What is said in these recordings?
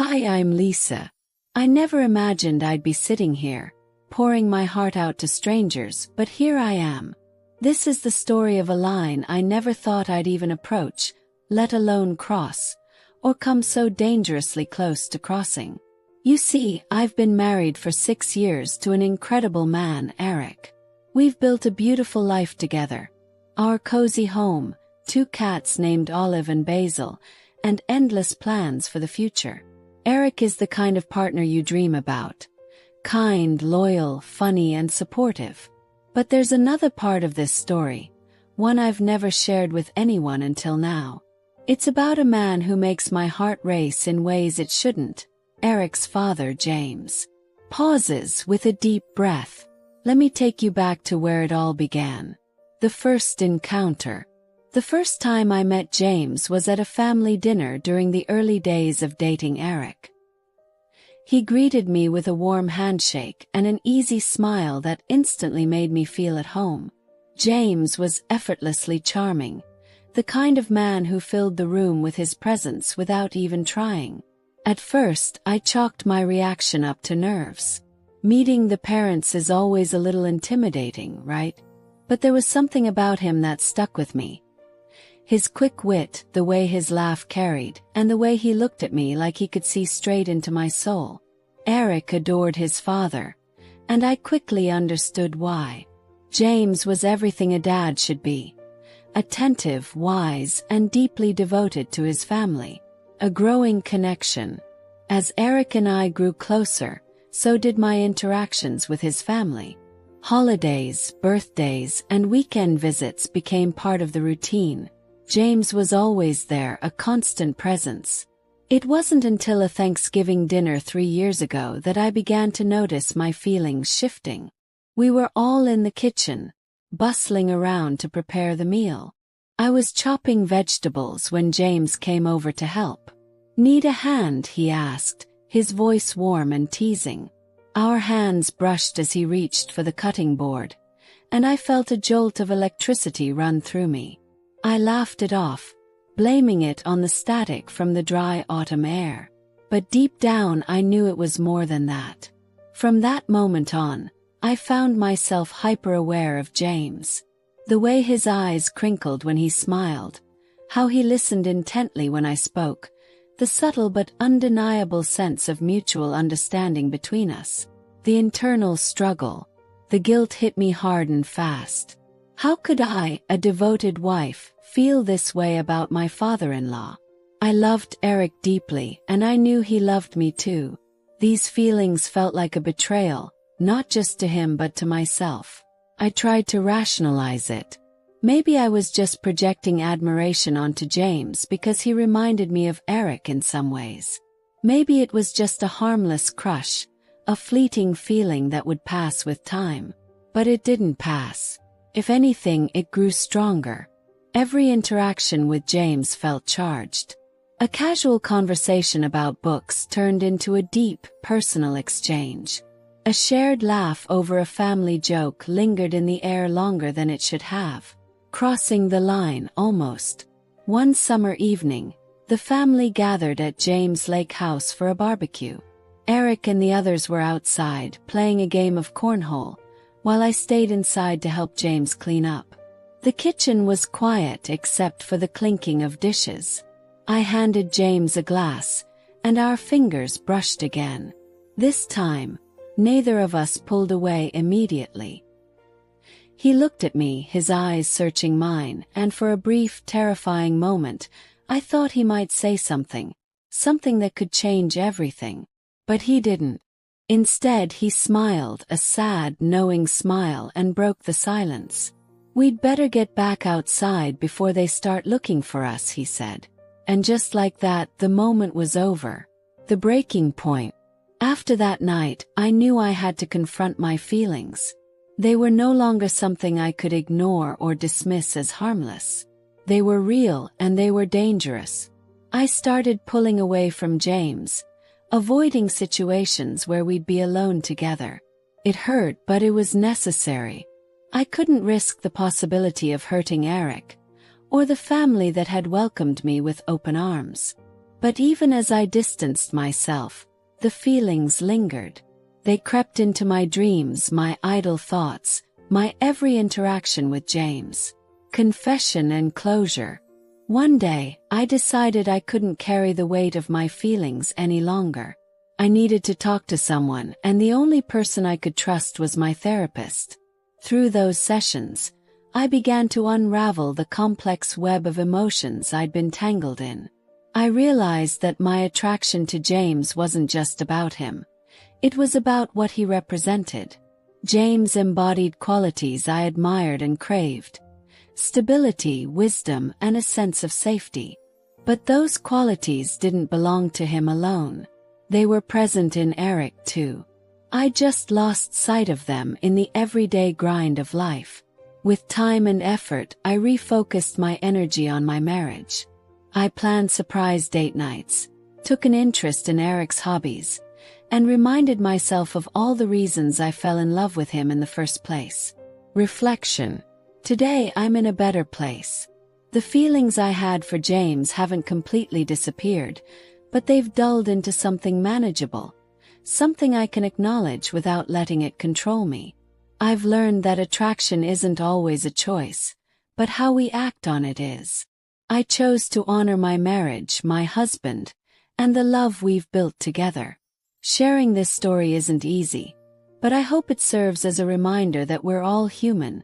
Hi, I'm Lisa. I never imagined I'd be sitting here, pouring my heart out to strangers, but here I am. This is the story of a line I never thought I'd even approach, let alone cross, or come so dangerously close to crossing. You see, I've been married for 6 years to an incredible man, Eric. We've built a beautiful life together. Our cozy home, 2 cats named Olive and Basil, and endless plans for the future. Eric is the kind of partner you dream about. Kind, loyal, funny, and supportive. But there's another part of this story, one I've never shared with anyone until now. It's about a man who makes my heart race in ways it shouldn't. Eric's father, James. Pauses with a deep breath. Let me take you back to where it all began. The first encounter. The first time I met James was at a family dinner during the early days of dating Eric. He greeted me with a warm handshake and an easy smile that instantly made me feel at home. James was effortlessly charming, the kind of man who filled the room with his presence without even trying. At first, I chalked my reaction up to nerves. Meeting the parents is always a little intimidating, right? But there was something about him that stuck with me. His quick wit, the way his laugh carried, and the way he looked at me like he could see straight into my soul. Eric adored his father, and I quickly understood why. James was everything a dad should be. Attentive, wise, and deeply devoted to his family. A growing connection. As Eric and I grew closer, so did my interactions with his family. Holidays, birthdays, and weekend visits became part of the routine. James was always there, a constant presence. It wasn't until a Thanksgiving dinner 3 years ago that I began to notice my feelings shifting. We were all in the kitchen, bustling around to prepare the meal. I was chopping vegetables when James came over to help. "Need a hand?" he asked, his voice warm and teasing. Our hands brushed as he reached for the cutting board, and I felt a jolt of electricity run through me. I laughed it off, blaming it on the static from the dry autumn air. But deep down I knew it was more than that. From that moment on, I found myself hyper-aware of James. The way his eyes crinkled when he smiled, how he listened intently when I spoke, the subtle but undeniable sense of mutual understanding between us. The internal struggle. The guilt hit me hard and fast. How could I, a devoted wife, feel this way about my father-in-law? I loved Eric deeply, and I knew he loved me too. These feelings felt like a betrayal, not just to him but to myself. I tried to rationalize it. Maybe I was just projecting admiration onto James because he reminded me of Eric in some ways. Maybe it was just a harmless crush, a fleeting feeling that would pass with time. But it didn't pass. If anything, it grew stronger. Every interaction with James felt charged. A casual conversation about books turned into a deep, personal exchange. A shared laugh over a family joke lingered in the air longer than it should have, crossing the line almost. One summer evening, the family gathered at James' lake house for a barbecue. Eric and the others were outside, playing a game of cornhole, while I stayed inside to help James clean up. The kitchen was quiet except for the clinking of dishes. I handed James a glass, and our fingers brushed again. This time, neither of us pulled away immediately. He looked at me, his eyes searching mine, and for a brief, terrifying moment, I thought he might say something that could change everything. But he didn't. Instead, he smiled, a sad, knowing smile, and broke the silence. "We'd better get back outside before they start looking for us," he said. And just like that, the moment was over. The breaking point. After that night, I knew I had to confront my feelings. They were no longer something I could ignore or dismiss as harmless. They were real, and they were dangerous. I started pulling away from James, avoiding situations where we'd be alone together. It hurt, but it was necessary. I couldn't risk the possibility of hurting Eric, or the family that had welcomed me with open arms. But even as I distanced myself, the feelings lingered. They crept into my dreams, my idle thoughts, my every interaction with James. Confession and closure. One day, I decided I couldn't carry the weight of my feelings any longer. I needed to talk to someone, and the only person I could trust was my therapist. Through those sessions, I began to unravel the complex web of emotions I'd been tangled in. I realized that my attraction to James wasn't just about him. It was about what he represented. James embodied qualities I admired and craved: stability, wisdom, and a sense of safety. But those qualities didn't belong to him alone. They were present in Eric too. I just lost sight of them in the everyday grind of life. With time and effort, I refocused my energy on my marriage. I planned surprise date nights, took an interest in Eric's hobbies, and reminded myself of all the reasons I fell in love with him in the first place. Reflection. Today I'm in a better place. The feelings I had for James haven't completely disappeared, but they've dulled into something manageable, something I can acknowledge without letting it control me. I've learned that attraction isn't always a choice, but how we act on it is. I chose to honor my marriage, my husband, and the love we've built together. Sharing this story isn't easy, but I hope it serves as a reminder that we're all human,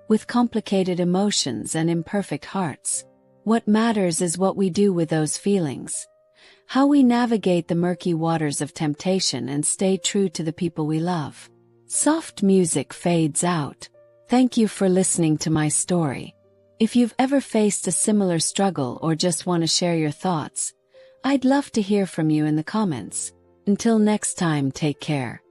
with complicated emotions and imperfect hearts. What matters is what we do with those feelings, how we navigate the murky waters of temptation and stay true to the people we love. Soft music fades out. Thank you for listening to my story. If you've ever faced a similar struggle or just want to share your thoughts, I'd love to hear from you in the comments. Until next time, take care.